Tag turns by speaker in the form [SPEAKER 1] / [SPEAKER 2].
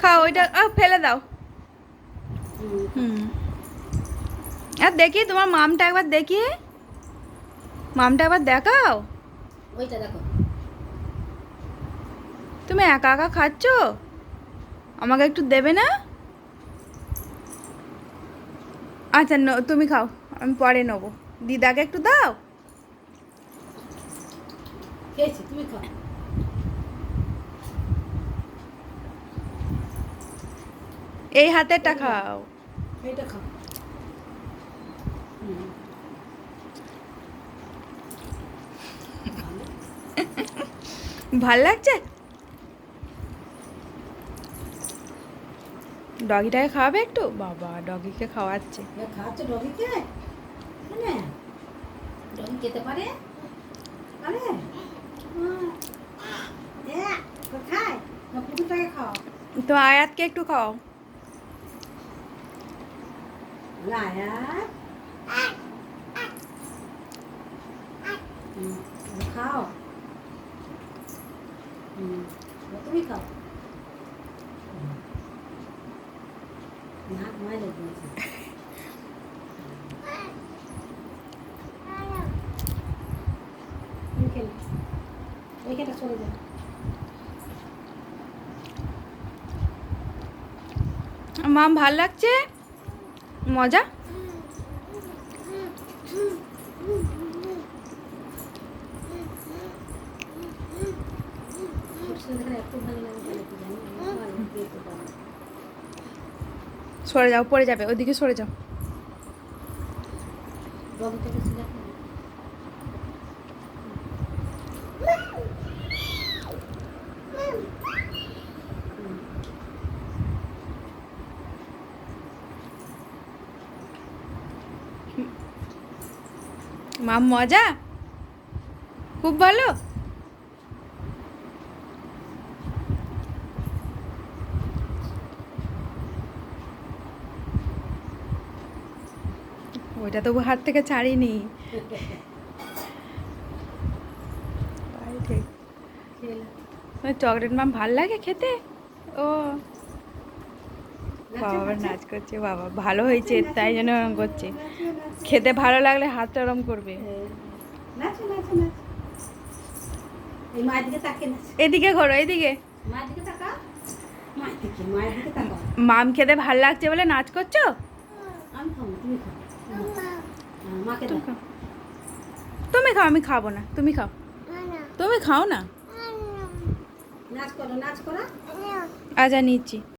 [SPEAKER 1] খাও ওইটা ফেলে দাও। আর দেখি তোমার মামটা একবার দেখি, মামটা একবার দেখাও।
[SPEAKER 2] ওইটা দেখো।
[SPEAKER 1] তুমি একা একা খাচ্ছ, আমাকে একটু দেবে না? আচ্ছা তুমি খাও, আমি পরে নেবো। দিদাকে একটু দাও।
[SPEAKER 2] খেয়েছি, তুমি খাও।
[SPEAKER 1] এই হাতেরটা খাও।
[SPEAKER 2] এইটা খাও।
[SPEAKER 1] ভাল লাগছে? ডগিটাকে খাওয়াবে একটু? বাবা ডগিকে খাওয়াচ্ছে।
[SPEAKER 2] খাওয়াচ্ছে ডগিকে? হ্যাঁ, ডগি খেতে পারে? পারে? খায়? না পুকুরটাকে খাও।
[SPEAKER 1] তো আয়াতকে একটু খাও।
[SPEAKER 2] আয়াত খাও। তুমি খাও। না ঘুমাই লাগবে। ওইখানে চলে যাও।
[SPEAKER 1] মাম ভাল লাগছে? মজা? সরে যাও, পড়ে যাবে, ওইদিকে সরে যাও। মাম মজা? খুব ভালো? ওইটা তবু হাত থেকে ছাড়িনি। ঠিক। চকলেট মাম ভাল লাগে খেতে? ও বাবা আবার নাচ করছে, বাবা ভালো হয়েছে তাই জন্য ওরম করছে। খেতে ভালো লাগলে হাতটা ওরম করবে। এদিকে ঘোরো, এদিকে। মাম খেতে ভাল লাগছে বলে নাচ করছো? তুমি খাও, আমি খাবো না, তুমি খাও। তুমি খাও না। আচ্ছা নিচ্ছি।